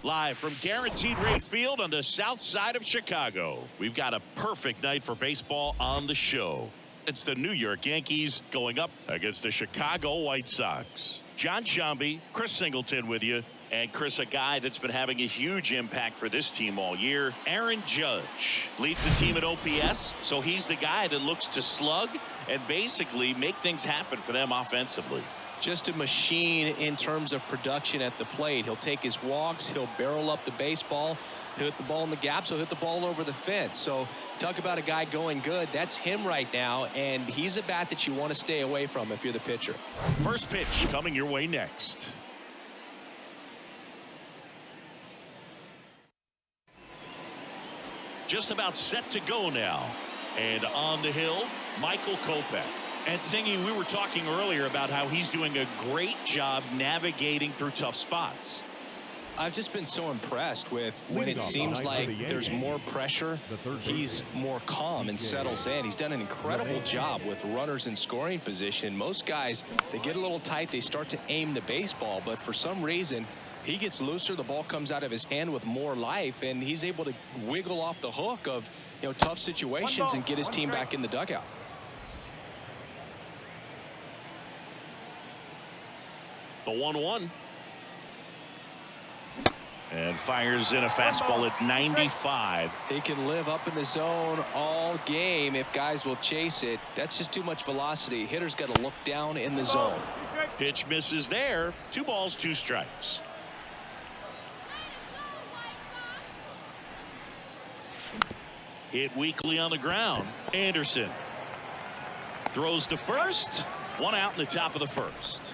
Live from Guaranteed Rate Field on the south side of Chicago, we've got a perfect night for baseball on the show. It's the New York Yankees going up against the Chicago White Sox. John Shambi, Chris Singleton with you. And Chris, a guy that's been having a huge impact for this team all year, Aaron Judge, leads the team at OPS, so he's the guy that looks to slug and basically make things happen for them offensively. Just a machine in terms of production at the plate. He'll take his walks, he'll barrel up the baseball, he'll hit the ball in the gaps, he'll hit the ball over the fence. So talk about a guy going good. That's him right now, and he's a bat that you want to stay away from if you're the pitcher. First pitch coming your way next. Just about set to go now. And on the hill, Michael Kopech. And Singy, we were talking earlier about how he's doing a great job navigating through tough spots. I've just been so impressed with when it seems like there's more pressure, he's more calm and settles in. He's done an incredible job with runners in scoring position. Most guys, they get a little tight, they start to aim the baseball, but for some reason, he gets looser, the ball comes out of his hand with more life, and he's able to wiggle off the hook of, tough situations and get his team back in the dugout. The 1-1. And fires in a fastball at 95. He can live up in the zone all game if guys will chase it. That's just too much velocity. Hitter's got to look down in the zone. Pitch misses there. 2 balls, 2 strikes. Hit weakly on the ground. Anderson throws to first. 1 out in the top of the first.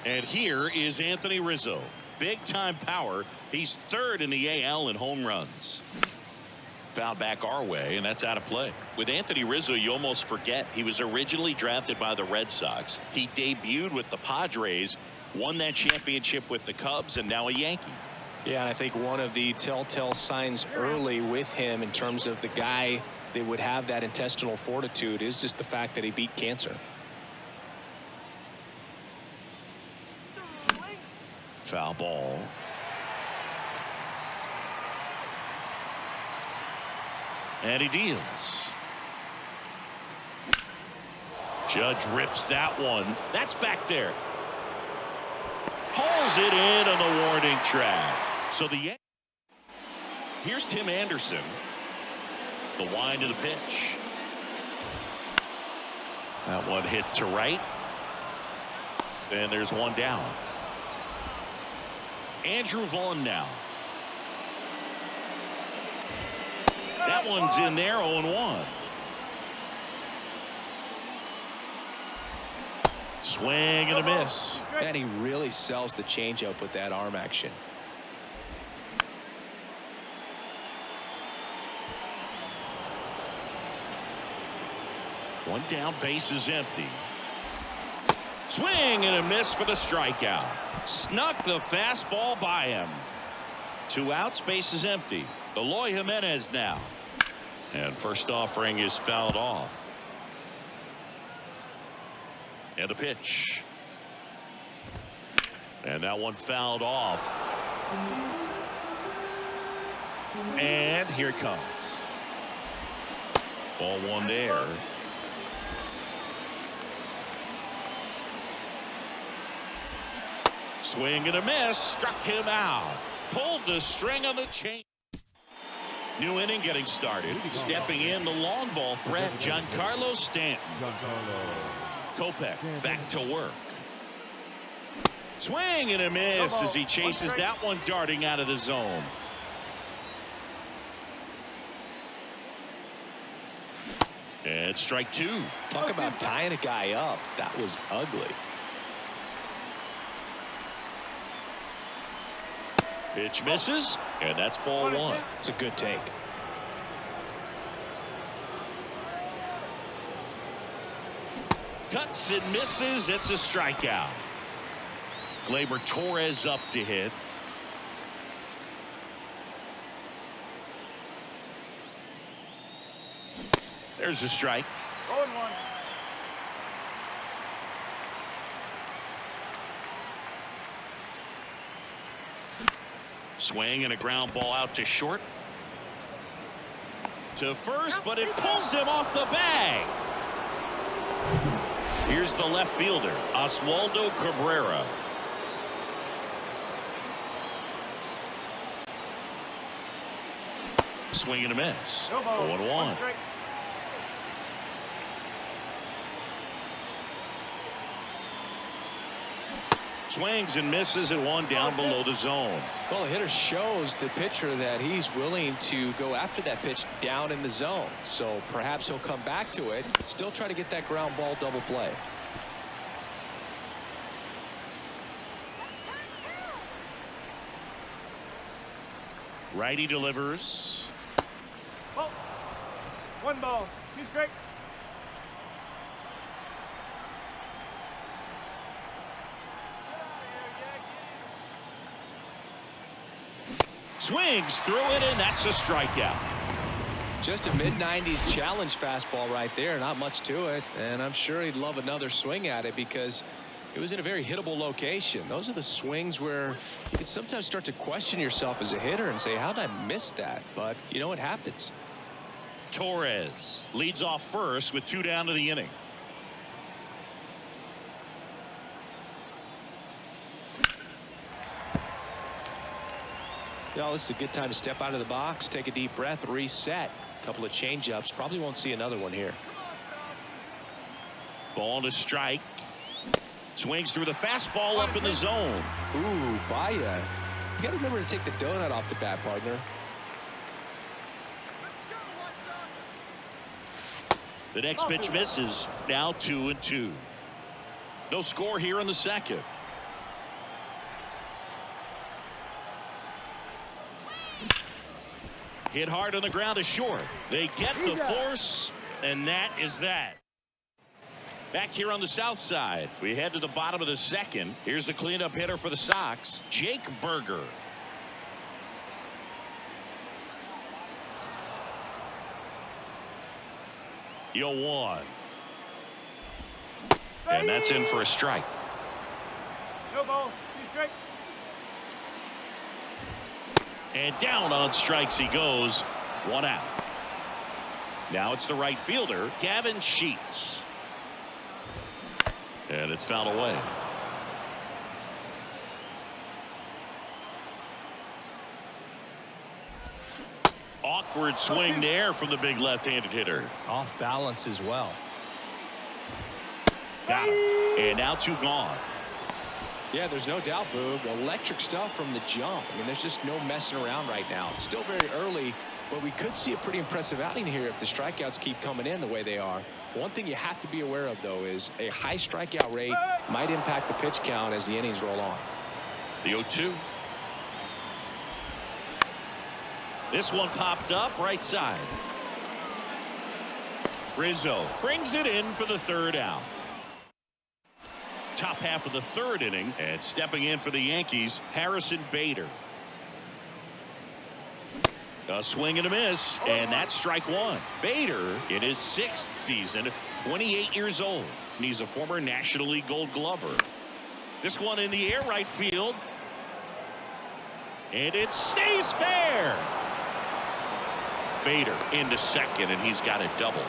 And here is Anthony Rizzo. Big time power. He's 3rd in the AL in home runs. Foul back our way, and that's out of play. With Anthony Rizzo, you almost forget he was originally drafted by the Red Sox. He debuted with the Padres, won that championship with the Cubs, and now a Yankee. Yeah, and I think one of the telltale signs early with him in terms of the guy that would have that intestinal fortitude is just the fact that he beat cancer. Foul ball. And he deals. Judge rips that one. That's back there. Hauls it in on the warning track. So the Yankees. Here's Tim Anderson. The wind of the pitch. That one hit to right. And there's one down. Andrew Vaughn now. That one's in there, 0-1. Swing and a miss. And he really sells the changeup with that arm action. One down, base is empty. Swing and a miss for the strikeout. Snuck the fastball by him. 2 outs, base is empty. Eloy Jimenez now. And first offering is fouled off. And a pitch. And that one fouled off. And here it comes. Ball 1 there. Swing and a miss. Struck him out. Pulled the string on the chain. New inning getting started. Stepping in the long ball threat, Giancarlo Stanton. Kopech back to work. Swing and a miss as he chases that one darting out of the zone. And strike 2. Talk about tying a guy up. That was ugly. Pitch misses, and that's ball 1. It's a good take. Cuts and misses. It's a strikeout. Gleyber Torres up to hit. There's a strike. 0-1. Swing and a ground ball out to short. To first, but it pulls him off the bag. Here's the left fielder, Oswaldo Cabrera. Swing and a miss. 0-1. Swings and misses at one down below the zone. Well, the hitter shows the pitcher that he's willing to go after that pitch down in the zone. So perhaps he'll come back to it. Still try to get that ground ball double play. Righty delivers. Oh, 1 ball, 2 strikes. Swings through it, and that's a strikeout. Just a mid-90s challenge fastball right there. Not much to it. And I'm sure he'd love another swing at it because it was in a very hittable location. Those are the swings where you can sometimes start to question yourself as a hitter and say, how did I miss that? But, you know, it happens. Torres leads off first with 2 down to the inning. Well, this is a good time to step out of the box, take a deep breath, reset. A couple of change-ups. Probably won't see another one here. Ball to strike. Swings through the fastball up in the zone. Ooh, Baya. You got to remember to take the donut off the bat, partner. The next pitch misses. Now 2-2. No score here in the second. Hit hard on the ground to short. They get the force, and that is that. Back here on the south side, we head to the bottom of the second. Here's the cleanup hitter for the Sox, Jake Berger. Yo, 1. And that's in for a strike. No ball, 2 strikes. And down on strikes he goes. 1 out. Now it's the right fielder, Gavin Sheets. And it's fouled away. Awkward swing there from the big left-handed hitter. Off balance as well. Got him. And now 2 gone. Yeah, there's no doubt, Boog. Electric stuff from the jump. I mean, there's just no messing around right now. It's still very early, but we could see a pretty impressive outing here if the strikeouts keep coming in the way they are. One thing you have to be aware of, though, is a high strikeout rate might impact the pitch count as the innings roll on. The 0-2. This one popped up right side. Rizzo brings it in for the 3rd out. Top half of the 3rd inning, and stepping in for the Yankees, Harrison Bader. A swing and a miss, and that's strike 1. Bader in his 6th season, 28 years old, and he's a former National League Gold Glover. This one in the air right field, and it stays fair. Bader into second, and he's got a double.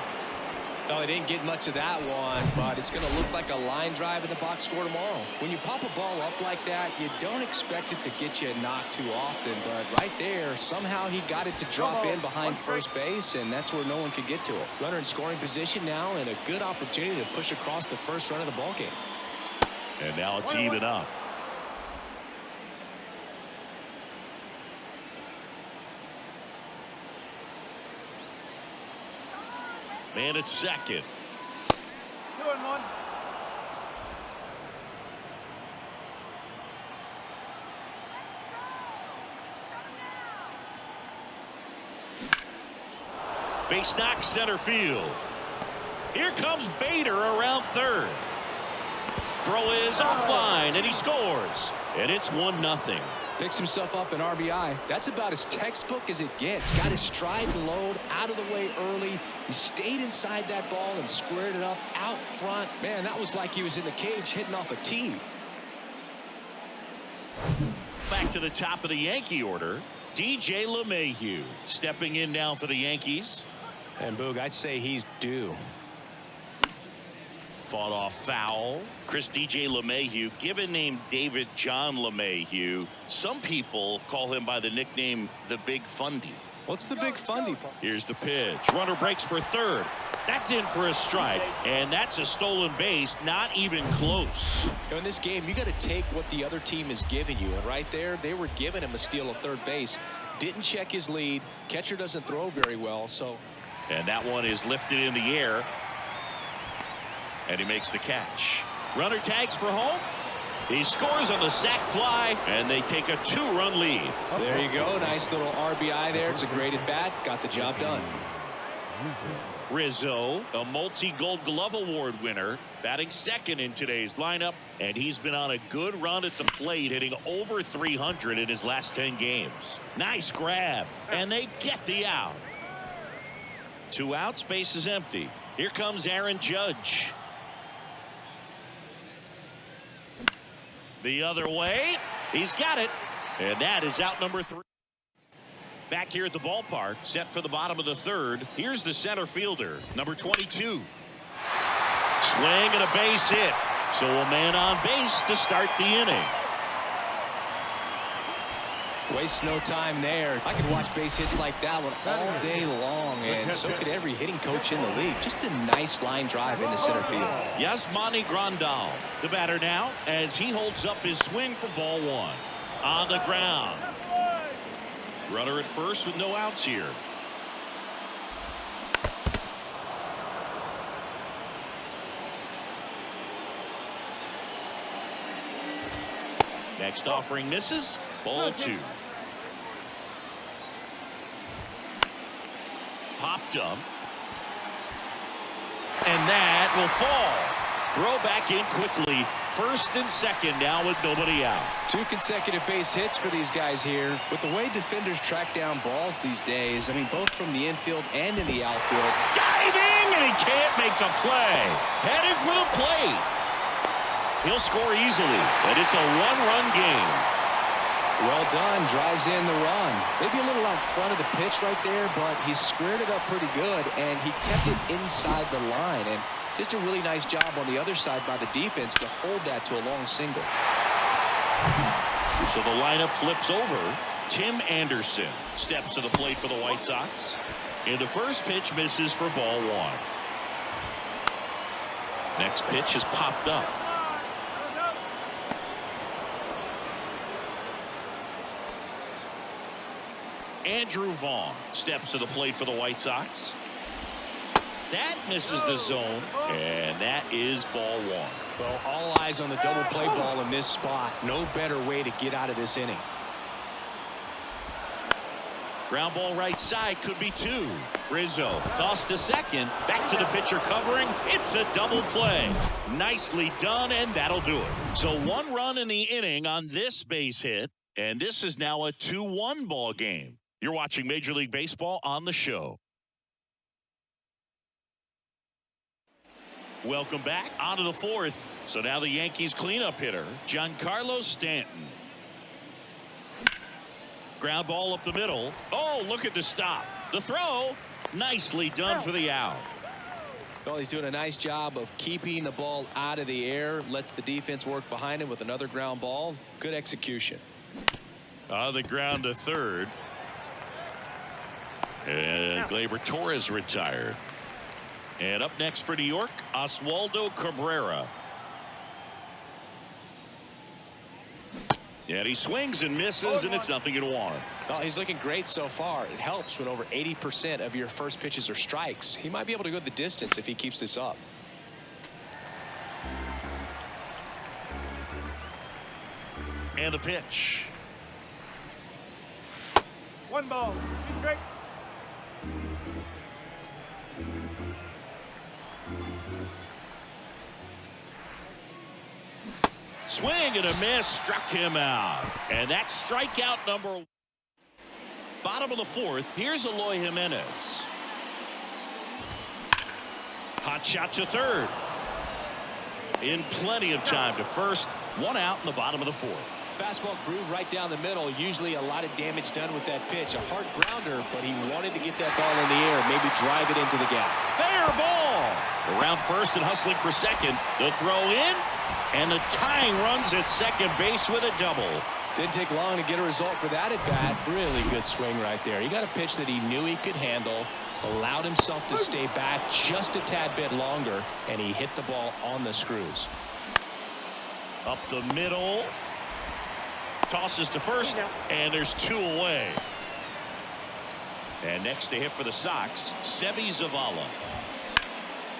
No, they didn't get much of that one, but it's going to look like a line drive in the box score tomorrow. When you pop a ball up like that, you don't expect it to get you a knock too often, but right there, somehow he got it to drop in behind first base, and that's where no one could get to it. Runner in scoring position now, and a good opportunity to push across the first run of the ball game. And now it's even up. Man at second. 2-1. Base knock center field. Here comes Bader around 3rd. Throw is offline, and he scores. And it's 1-0. Picks himself up an RBI. That's about as textbook as it gets. Got his stride and load out of the way early. He stayed inside that ball and squared it up out front. Man, that was like he was in the cage hitting off a tee. back to the top of the Yankee order. DJ Lemahieu stepping in now for the Yankees. And Boog, I'd say he's due. Fought off foul. Chris DJ Lemahieu, given name David John Lemahieu. Some people call him by the nickname the Big Fundy. What's the Big Fundy? Here's the pitch. Runner breaks for third. That's in for a strike, and that's a stolen base. Not even close. In this game, you got to take what the other team is giving you, and right there, they were giving him a steal at third base. Didn't check his lead. Catcher doesn't throw very well, so. And that one is lifted in the air, and he makes the catch. Runner tags for home. He scores on the sac fly, and they take a 2-run lead. There you go. Nice little RBI there. It's a great at bat. Got the job done. Rizzo, a multi-Gold Glove Award winner, batting second in today's lineup, and he's been on a good run at the plate, hitting over 300 in his last 10 games. Nice grab, and they get the out. 2 outs, base is empty. Here comes Aaron Judge. The other way, he's got it, and that is out number 3. Back here at the ballpark, set for the bottom of the third. Here's the center fielder, number 22. Swing and a base hit. So a man on base to start the inning. Waste no time there. I could watch base hits like that one all day long, and so could every hitting coach in the league. Just a nice line drive into center field. Yasmani Grandal, the batter now, as he holds up his swing for ball 1. On the ground. Runner at first with no outs here. Next offering misses. Ball 2. Popped up. And that will fall. Throw back in quickly. First and second now with nobody out. 2 consecutive base hits for these guys here. With the way defenders track down balls these days, I mean, both from the infield and in the outfield. Diving, and he can't make the play. Headed for the plate. He'll score easily, and it's a 1-run game. Well done. Drives in the run. Maybe a little out front of the pitch right there, but he squared it up pretty good, and he kept it inside the line. And just a really nice job on the other side by the defense to hold that to a long single. So the lineup flips over. Tim Anderson steps to the plate for the White Sox. And the first pitch misses for ball 1. Next pitch is popped up. Andrew Vaughn steps to the plate for the White Sox. That misses the zone, and that is ball 1. Well, all eyes on the double play ball in this spot. No better way to get out of this inning. Ground ball right side, could be 2. Rizzo tossed to second, back to the pitcher covering. It's a double play. Nicely done, and that'll do it. So 1 run in the inning on this base hit, and this is now a 2-1 ball game. You're watching Major League Baseball on the show. Welcome back onto the 4th. So now the Yankees cleanup hitter, Giancarlo Stanton. Ground ball up the middle. Oh, look at the stop. The throw, nicely done for the out. Well, he's doing a nice job of keeping the ball out of the air. Lets the defense work behind him with another ground ball. Good execution. On the ground to third. And Gleyber Torres retired. And up next for New York, Oswaldo Cabrera. And he swings and misses, and it's 0-1. Well, he's looking great so far. It helps when over 80% of your first pitches are strikes. He might be able to go the distance if he keeps this up. And the pitch. 1 ball. 2 strike. Swing and a miss, struck him out. And that's strikeout number 1. Bottom of the 4th, here's Eloy Jimenez. Hot shot to third. In plenty of time to first. 1 out in the bottom of the 4th. Fastball groove right down the middle. Usually a lot of damage done with that pitch. A hard grounder, but he wanted to get that ball in the air, maybe drive it into the gap. Fair ball. Around first and hustling for second. The throw in, and the tying runs at second base with a double. Didn't take long to get a result for that at bat. Really good swing right there. He got a pitch that he knew he could handle, allowed himself to stay back just a tad bit longer, and he hit the ball on the screws. Up the middle. Tosses to first, and there's 2 away. And next to hit for the Sox, Seby Zavala.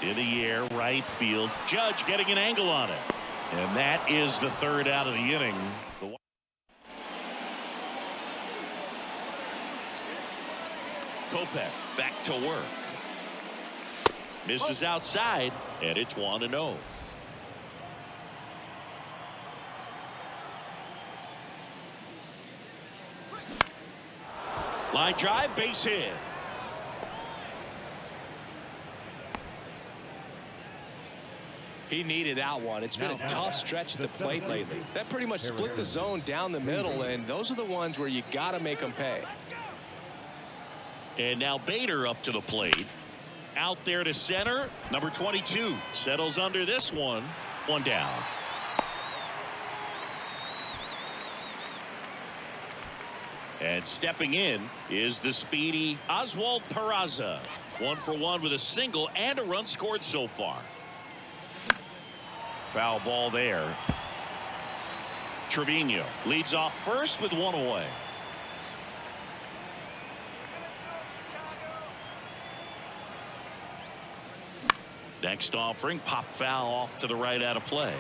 In the air, right field. Judge getting an angle on it. And that is the 3rd out of the inning. Kopech back to work. Misses outside, and it's 1-0. Line drive, base hit. He needed that one. It's been a tough stretch at the plate lately. That pretty much split the zone down the middle, and those are the ones where you got to make them pay. And now Bader up to the plate. Out there to center. Number 22 settles under this one. 1 down. And stepping in is the speedy Oswald Peraza. 1 for 1 with a single and a run scored so far. Foul ball there. Trevino leads off first with 1 away. Next offering, pop foul off to the right out of play.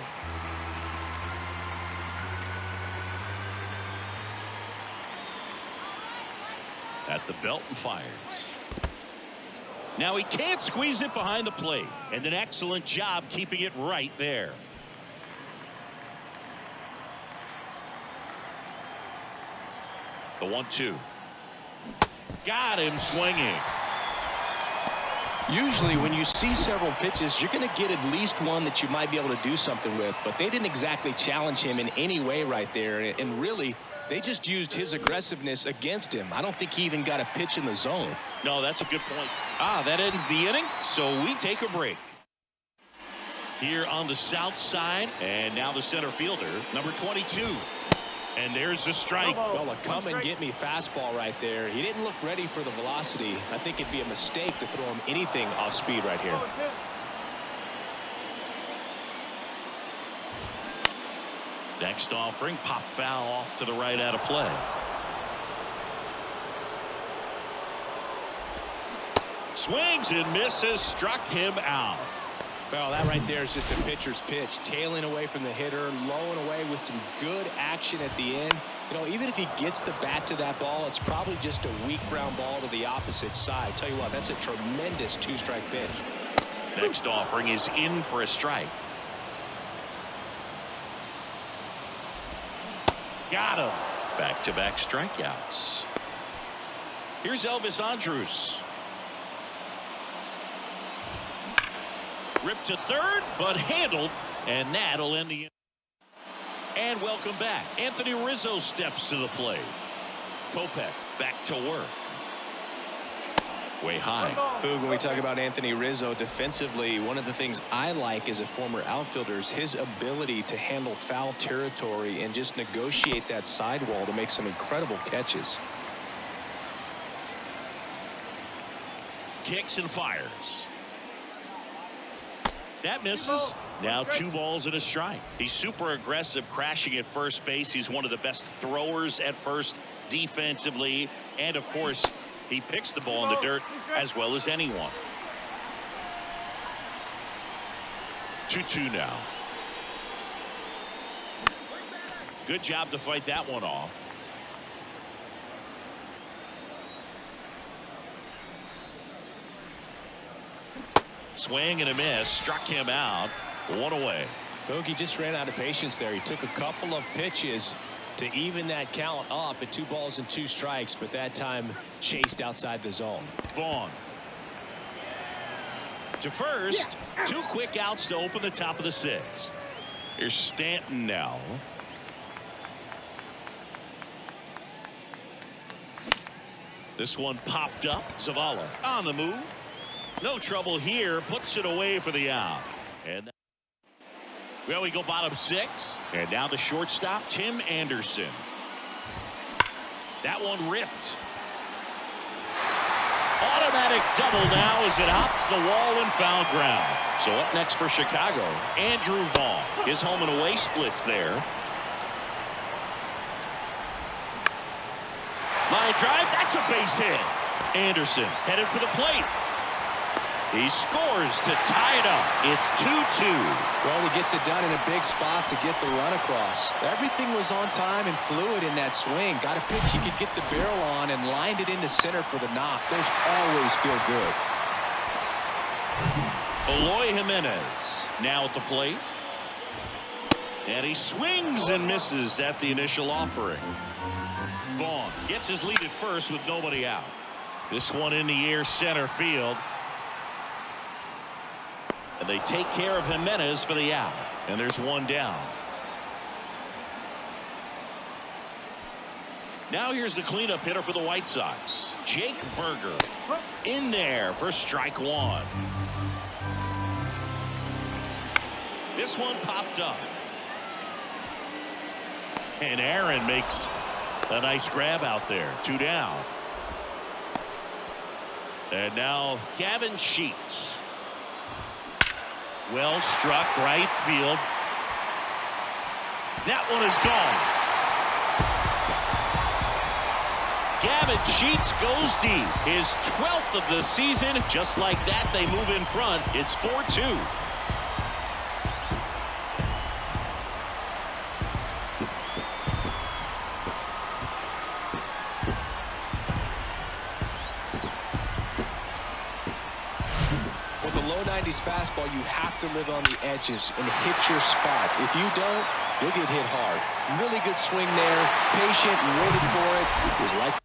At the belt and fires. Now he can't squeeze it behind the plate, and an excellent job keeping it right there. The 1-2. Got him swinging. Usually when you see several pitches, you're going to get at least one that you might be able to do something with, but they didn't exactly challenge him in any way right there, and really they just used his aggressiveness against him. I don't think he even got a pitch in the zone. No, that's a good point. That ends the inning, so we take a break. Here on the south side, and now the center fielder, number 22. And there's the strike. Well, a come and get me fastball right there. He didn't look ready for the velocity. I think it'd be a mistake to throw him anything off speed right here. Next offering, pop foul off to the right out of play. Swings and misses, struck him out. Well, that right there is just a pitcher's pitch, tailing away from the hitter, lowing away with some good action at the end. You know, even if he gets the bat to that ball, it's probably just a weak ground ball to the opposite side. Tell you what, that's a tremendous 2-strike pitch. Next offering is in for a strike. Got him. Back-to-back strikeouts. Here's Elvis Andrus. Ripped to third, but handled, and that'll end the inning. And welcome back. Anthony Rizzo steps to the plate. Kopech back to work. Way high. Boog, when we talk about Anthony Rizzo defensively, one of the things I like as a former outfielder is his ability to handle foul territory and just negotiate that sidewall to make some incredible catches. Kicks and fires. That misses. Now 2 balls and a strike. He's super aggressive, crashing at first base. He's one of the best throwers at first defensively. And, of course, he picks the ball in the dirt as well as anyone. 2-2 now. Good job to fight that one off. Swing and a miss, struck him out. 1 away. Bogey just ran out of patience there. He took a couple of pitches to even that count up at 2 balls and 2 strikes, but that time chased outside the zone. Vaughn to first. 2 quick outs to open the top of the 6th. Here's Stanton now. This one popped up. Zavala on the move. No trouble here. Puts it away for the out. And well, we go bottom 6. And now the shortstop, Tim Anderson. That one ripped. Automatic double now as it hops the wall and foul ground. So up next for Chicago, Andrew Vaughn. His home and away splits there. Line drive, that's a base hit. Anderson headed for the plate. He scores to tie it up. It's 2-2. Well, he gets it done in a big spot to get the run across. Everything was on time and fluid in that swing. Got a pitch he could get the barrel on and lined it into center for the knock. Those always feel good. Eloy Jimenez now at the plate. And he swings and misses at the initial offering. Vaughn gets his lead at first with nobody out. This one in the air center field. And they take care of Jimenez for the out. And there's one down. Now here's the cleanup hitter for the White Sox. Jake Berger in there for strike one. This one popped up. And Aaron makes a nice grab out there. 2 down. And now Gavin Sheets. Well struck right field. That one is gone. Gavin Sheets goes deep. His 12th of the season. Just like that, they move in front. It's 4-2. Low 90s fastball, you have to live on the edges and hit your spots. If you don't, you'll get hit hard. Really good swing there. Patient, waited for it. It was like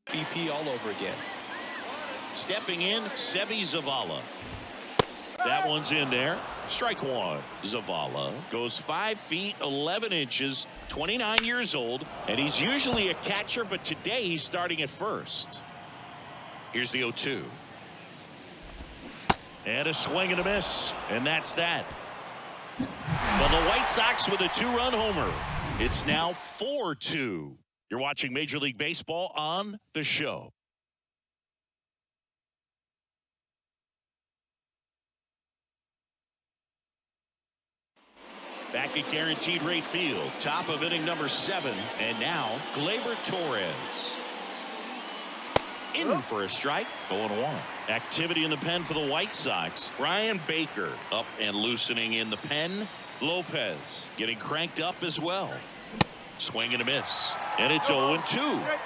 BP all over again. Stepping in, Sebi Zavala. That one's in there. Strike one. Zavala goes 5 feet 11 inches, 29 years old, and he's usually a catcher, but today he's starting at first. Here's the 0-2. And a swing and a miss, and that's that. Well, the White Sox with a 2-run homer. It's now 4-2. You're watching Major League Baseball on The Show. Back at Guaranteed Rate Field, top of inning number 7, and now Gleyber Torres. In for a strike, 0-1. Activity in the pen for the White Sox. Brian Baker up and loosening in the pen. Lopez getting cranked up as well. Swing and a miss, and it's 0-2.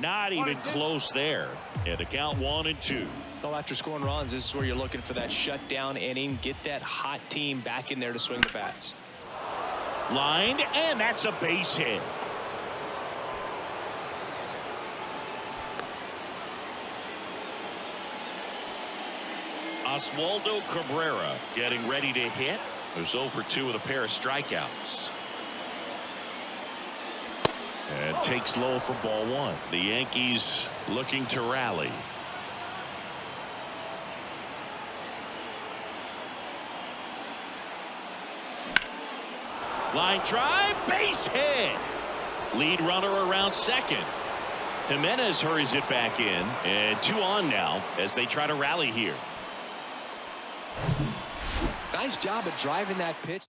Not even close there. And the count 1-2. Well, after scoring runs, this is where you're looking for that shutdown inning. Get that hot team back in there to swing the bats. Lined, and that's a base hit. Oswaldo Cabrera getting ready to hit. There's 0 for 2 with a pair of strikeouts. And takes low for ball 1. The Yankees looking to rally. Line drive, base hit. Lead runner around second. Jimenez hurries it back in, and 2 on now as they try to rally here. Nice job at driving that pitch.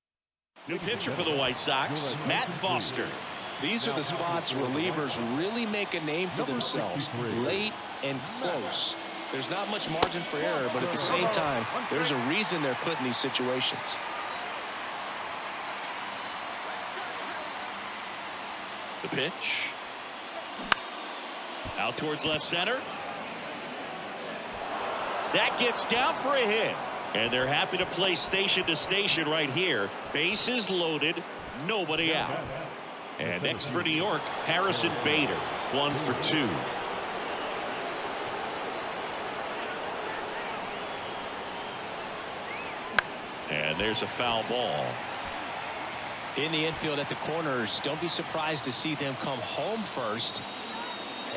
New pitcher for the White Sox, Matt Foster. These are the spots relievers really make a name for themselves. Late and close. There's not much margin for error, but at the same time, there's a reason they're put in these situations. The pitch. Out towards left center. That gets down for a hit. And they're happy to play station to station right here. Bases loaded. Nobody out. And next for New York, Harrison Bader, 1 for 2. And there's a foul ball. In the infield at the corners, don't be surprised to see them come home first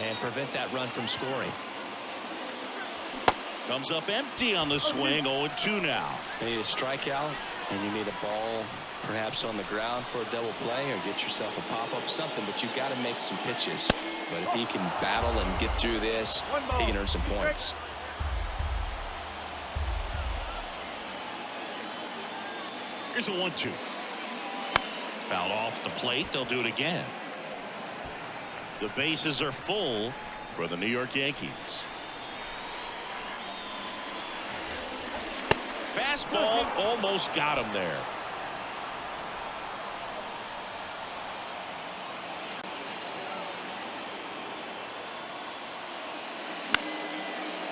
and prevent that run from scoring. Comes up empty on the swing. 0-2 now. You need a strikeout, and you need a ball perhaps on the ground for a double play, or get yourself a pop-up, something, but you've got to make some pitches. But if he can battle and get through this, he can earn some points. Here's a 1-2. Fouled off the plate. They'll do it again. The bases are full for the New York Yankees. Fastball almost got him there.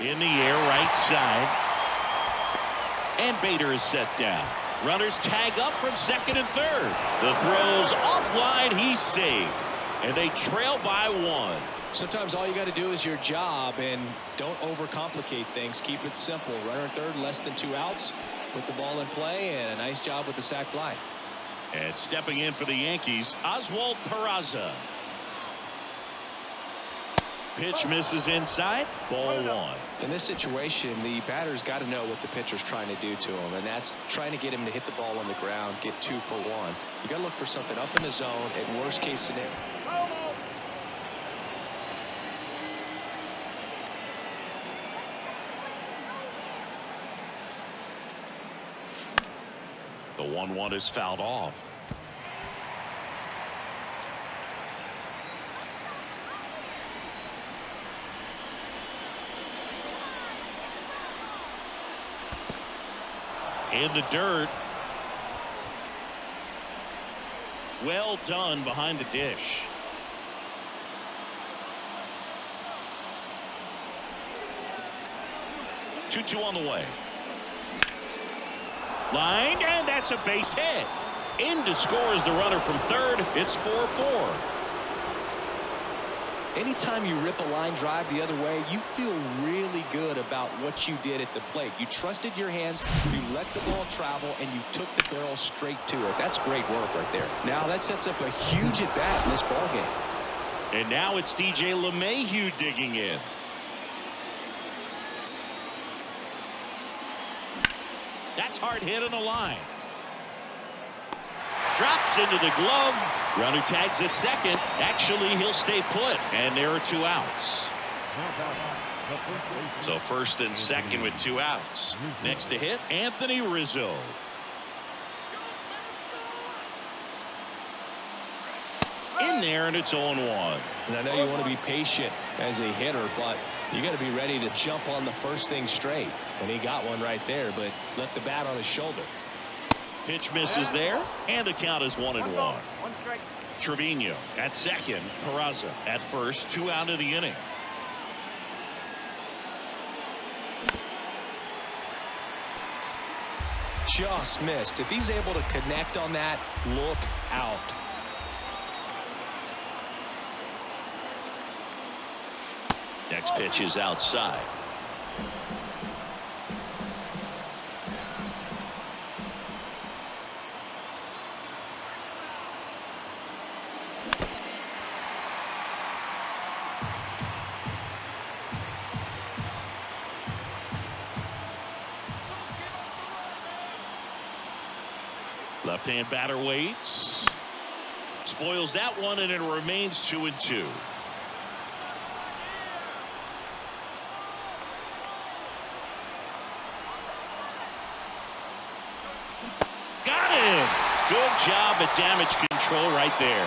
In the air, right side. And Bader is set down. Runners tag up from second and third. The throw's offline. He's safe. And they trail by 1. Sometimes all you got to do is your job, and don't overcomplicate things. Keep it simple. Runner at third, less than 2 outs. Put the ball in play, and a nice job with the sac fly. And stepping in for the Yankees, Oswald Peraza. Pitch misses inside. Ball 1. In this situation, the batter's got to know what the pitcher's trying to do to him, and that's trying to get him to hit the ball on the ground, get 2 for 1. You got to look for something up in the zone at worst case scenario. The 1-1 is fouled off. In the dirt. Well done behind the dish. Two on the way. Line, and that's a base hit. In to score is the runner from third. It's 4-4. Anytime you rip a line drive the other way, you feel really good about what you did at the plate. You trusted your hands, you let the ball travel, and you took the barrel straight to it. That's great work right there. Now that sets up a huge at bat in this ball game. And now it's DJ Lemahieu digging in. That's hard hit on the line. Drops into the glove. Runner tags at second. Actually, he'll stay put. And there are 2 outs. So first and second with 2 outs. Next to hit, Anthony Rizzo. In there, and it's 0-1. And I know you want to be patient as a hitter, but you got to be ready to jump on the first thing straight. And he got one right there, but left the bat on his shoulder. Pitch misses there, and the count is 1-1. Trevino at second. Peraza at first. 2 out of the inning. Just missed. If he's able to connect on that, look out. Next pitch is outside. Left-hand batter waits. Spoils that one, and it remains 2-2. Got him. Good job at damage control right there.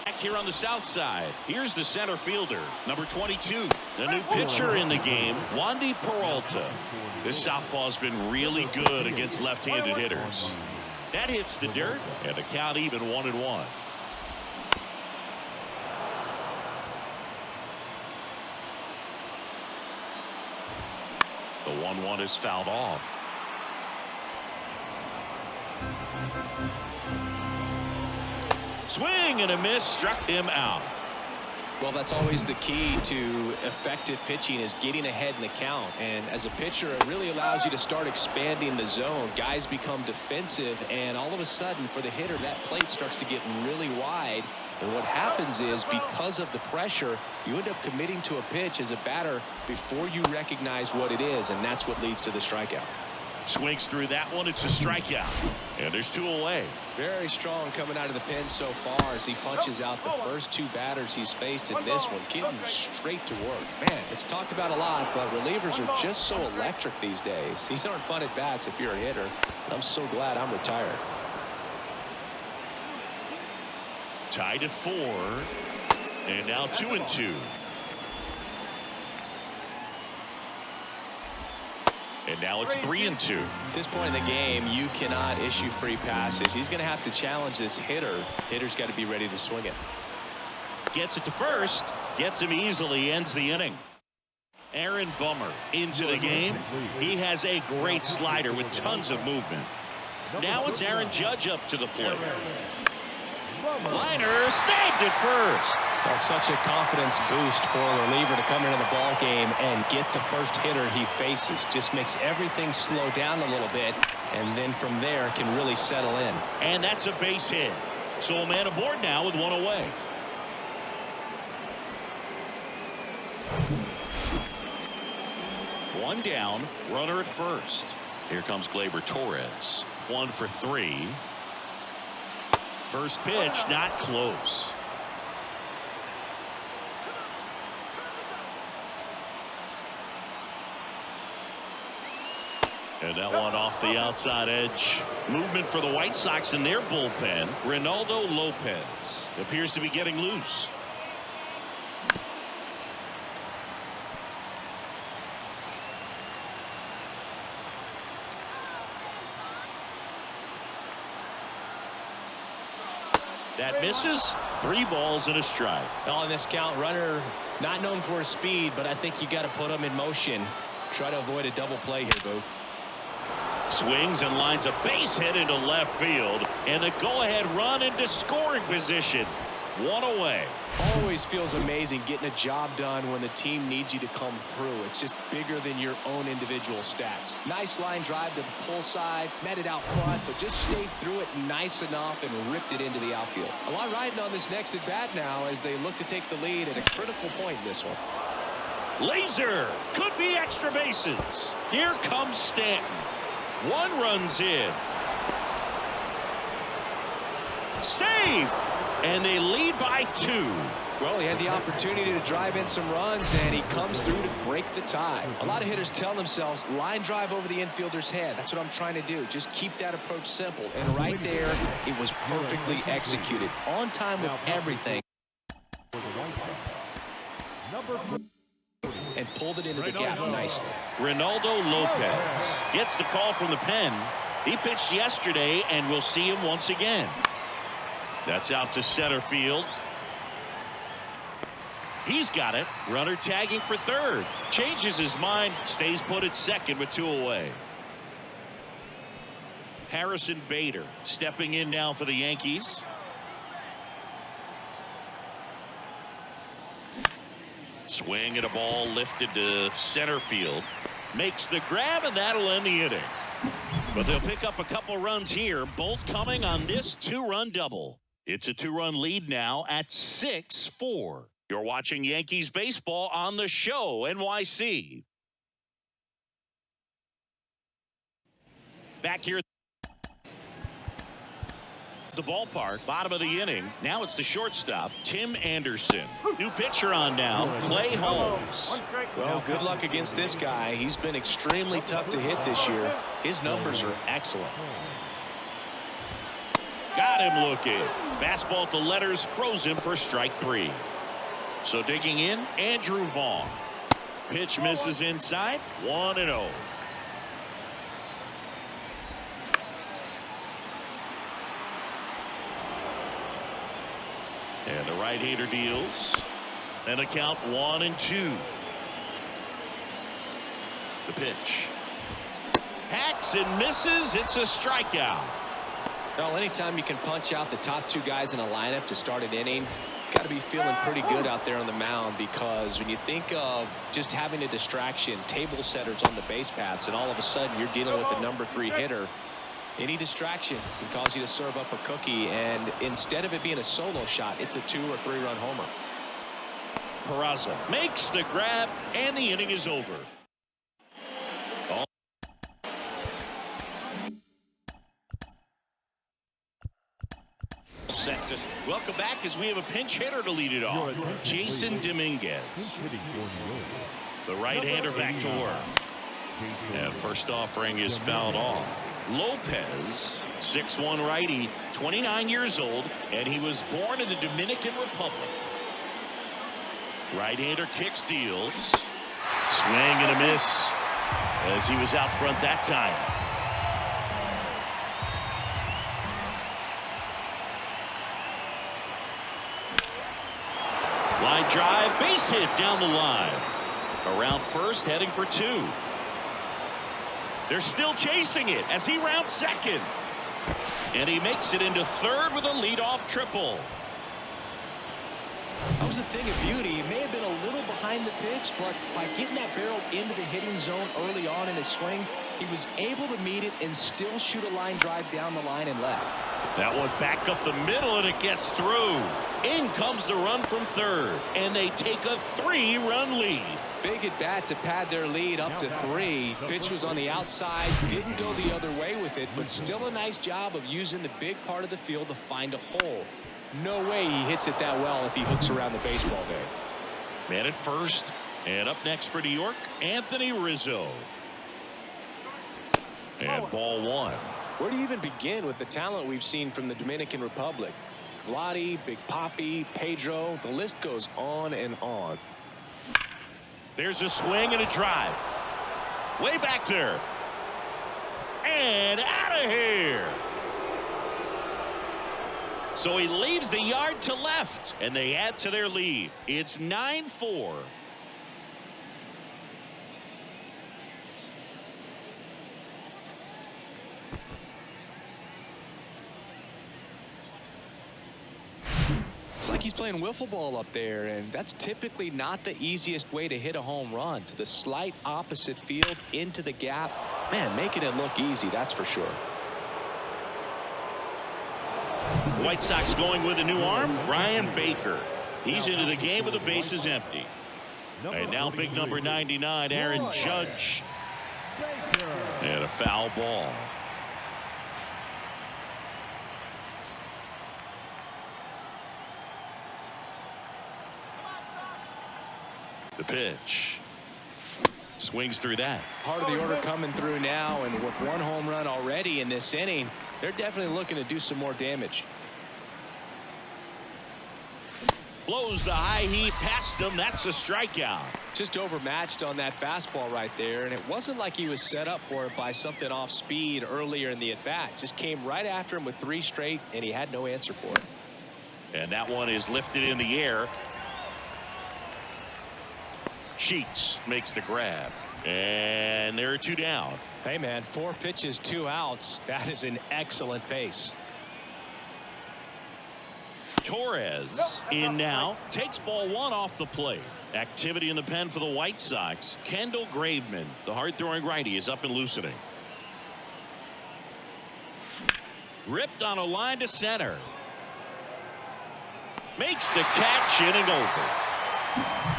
Back here on the south side. Here's the center fielder, number 22. The new pitcher in the game, Wandy Peralta. This southpaw's been really good against left-handed hitters. That hits the dirt, and the count even 1-1. The 1-1 is fouled off. Swing and a miss, struck him out. Well, that's always the key to effective pitching, is getting ahead in the count. And as a pitcher, it really allows you to start expanding the zone. Guys become defensive, and all of a sudden, for the hitter, that plate starts to get really wide. And what happens is, because of the pressure, you end up committing to a pitch as a batter before you recognize what it is, and that's what leads to the strikeout. Swings through that one. It's a strikeout. And there's 2 away. Very strong coming out of the pen so far as he punches out the first 2 batters he's faced in this one, getting straight to work. Man, it's talked about a lot, but relievers are just so electric these days. These aren't fun at bats if you're a hitter. I'm so glad I'm retired. Tied at 4. And now 2-2. And now it's 3-2. At this point in the game, you cannot issue free passes. He's going to have to challenge this hitter. Hitter's got to be ready to swing it. Gets it to first. Gets him easily. Ends the inning. Aaron Bummer into the game. He has a great slider with tons of movement. Now it's Aaron Judge up to the plate. Liner snagged at first. Well, such a confidence boost for a reliever to come into the ball game and get the first hitter he faces. Just makes everything slow down a little bit, and then from there can really settle in. And that's a base hit. So a man aboard now with 1 away. One down, runner at first. Here comes Gleyber Torres. 1 for 3. First pitch, not close. And that one off the outside edge. Movement for the White Sox in their bullpen. Reynaldo Lopez appears to be getting loose. That misses. 3 balls and a strike. On this count, runner not known for his speed, but I think you got to put him in motion. Try to avoid a double play here, Boo. Swings and lines a base hit into left field, and the go-ahead run into scoring position. 1 away. Always feels amazing getting a job done when the team needs you to come through. It's just bigger than your own individual stats. Nice line drive to the pull side, met it out front, but just stayed through it nice enough and ripped it into the outfield. A lot riding on this next at bat now as they look to take the lead at a critical point in this one. Laser could be extra bases. Here comes Stanton. 1 runs in. Save. And they lead by 2. Well, he had the opportunity to drive in some runs, and he comes through to break the tie. A lot of hitters tell themselves, line drive over the infielder's head. That's what I'm trying to do. Just keep that approach simple. And right there, it was perfectly executed. On time with everything. And pulled it into the gap nicely. Reynaldo Lopez gets the call from the pen. He pitched yesterday, and we'll see him once again. That's out to center field. He's got it. Runner tagging for third. Changes his mind. Stays put at second with 2 away. Harrison Bader stepping in now for the Yankees. Swing at a ball lifted to center field. Makes the grab, and that'll end the inning. But they'll pick up a couple runs here, both coming on this 2-run double. It's a 2-run lead now at 6-4. You're watching Yankees baseball on the show, NYC. Back here at the ballpark, bottom of the inning. Now it's the shortstop, Tim Anderson. New pitcher on now, Clay Holmes. Well, good luck against this guy. He's been extremely tough to hit this year. His numbers are excellent. Got him looking. Fastball at the letters, froze him for strike 3. So digging in, Andrew Vaughn. Pitch misses inside, 1-0. And the right-hander deals. And a count 1-2. The pitch. Hacks and misses. It's a strikeout. Well, anytime you can punch out the top two guys in a lineup to start an inning, got to be feeling pretty good out there on the mound, because when you think of just having a distraction, table setters on the base paths, and all of a sudden you're dealing with the #3 hitter, any distraction can cause you to serve up a cookie, and instead of it being a solo shot, it's a 2- or 3-run homer. Peraza makes the grab, and the inning is over. Set to welcome back as we have a pinch hitter to lead it off. Jason Dominguez, the right-hander, back to work. And first offering is fouled off. Lopez, 6'1" righty, 29 years old, and he was born in the Dominican Republic. Right-hander kicks, deals. Swing and a miss as he was out front that time. Line drive, base hit down the line. Around first, heading for 2. They're still chasing it as he rounds second. And he makes it into third with a leadoff triple. That was a thing of beauty. He may have been a little behind the pitch, but by getting that barrel into the hitting zone early on in his swing, he was able to meet it and still shoot a line drive down the line and left. That one back up the middle, and it gets through. In comes the run from third, and they take a 3-run lead. Big at bat to pad their lead up to 3. Pitch was on the outside, didn't go the other way with it, but still a nice job of using the big part of the field to find a hole. No way he hits it that well if he hooks around the baseball there. Man at first, and up next for New York, Anthony Rizzo. And ball 1. Where do you even begin with the talent we've seen from the Dominican Republic? Vladdy, Big Papi, Pedro, the list goes on and on. There's a swing and a drive. Way back there. And out of here. So he leaves the yard to left, and they add to their lead. It's 9-4. It's like he's playing wiffle ball up there, and that's typically not the easiest way to hit a home run. To the slight opposite field, into the gap. Man, making it look easy, that's for sure. White Sox going with a new arm, Ryan Baker. He's into the game with the bases empty. And now big number 99, Aaron Judge. And a foul ball. The pitch. Swings through that. Part of the order coming through now, and with 1 home run already in this inning, they're definitely looking to do some more damage. Blows the high heat past him. That's a strikeout. Just overmatched on that fastball right there, and it wasn't like he was set up for it by something off speed earlier in the at-bat. Just came right after him with 3 straight, and he had no answer for it. And that one is lifted in the air. Sheets makes the grab, and there are 2 down. Hey man, 4 pitches, 2 outs. That is an excellent pace. Torres in now, takes ball 1 off the plate. Activity in the pen for the White Sox. Kendall Graveman, the hard-throwing righty, is up and loosening. Ripped on a line to center. Makes the catch, inning over.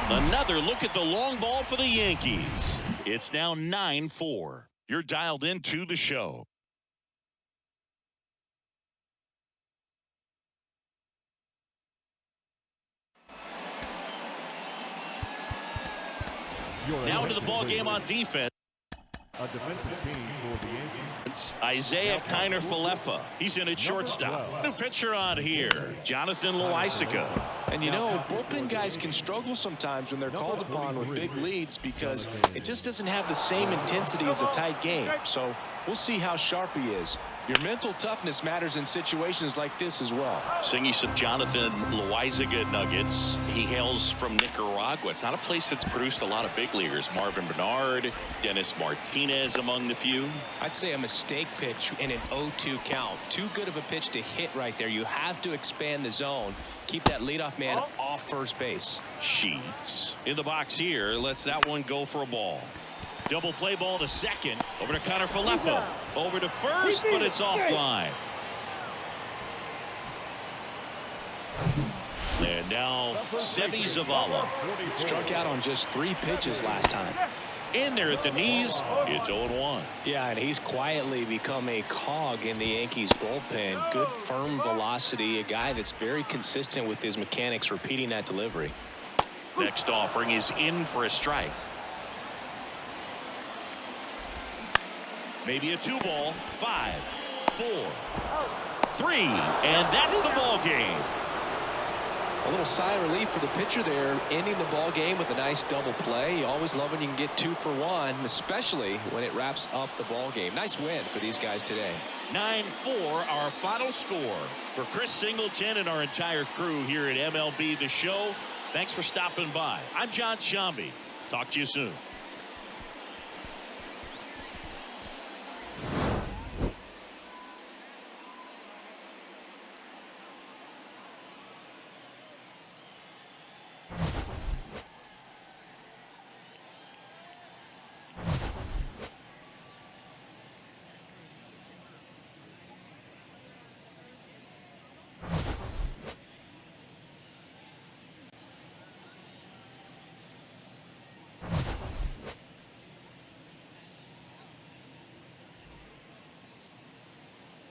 Another look at the long ball for the Yankees. It's now 9-4. You're dialed into the show. Now into the ball game on defense. A defensive change for the Yankees. Isaiah Kiner-Falefa. He's in at shortstop. New pitcher on here, Jonathan Loaisiga. And you know, bullpen guys can struggle sometimes when they're called upon with big leads because it just doesn't have the same intensity as a tight game. So we'll see how sharp he is. Your mental toughness matters in situations like this as well. Singing some Jonathan Loaizaga nuggets. He hails from Nicaragua. It's not a place that's produced a lot of big leaguers. Marvin Bernard, Dennis Martinez among the few. I'd say a mistake pitch in an 0-2 count. Too good of a pitch to hit right there. You have to expand the zone. Keep that leadoff man off first base. Sheets in the box here. Lets that one go for a ball. Double play ball to second. Over to Connor Falefa. Over to first, but it's offline. And now Sebi Zavala. Struck out on just 3 pitches last time. In there at the knees. It's 0-1. Yeah, and he's quietly become a cog in the Yankees bullpen. Good firm velocity. A guy that's very consistent with his mechanics, repeating that delivery. Next offering is in for a strike. Maybe a 2-ball. 5, 4, 3, and that's the ball game. A little sigh of relief for the pitcher there, ending the ball game with a nice double play. You always love when you can get 2 for 1, especially when it wraps up the ball game. Nice win for these guys today. 9-4 our final score. For Chris Singleton and our entire crew here at MLB The Show, thanks for stopping by. I'm John Shambi. Talk to you soon.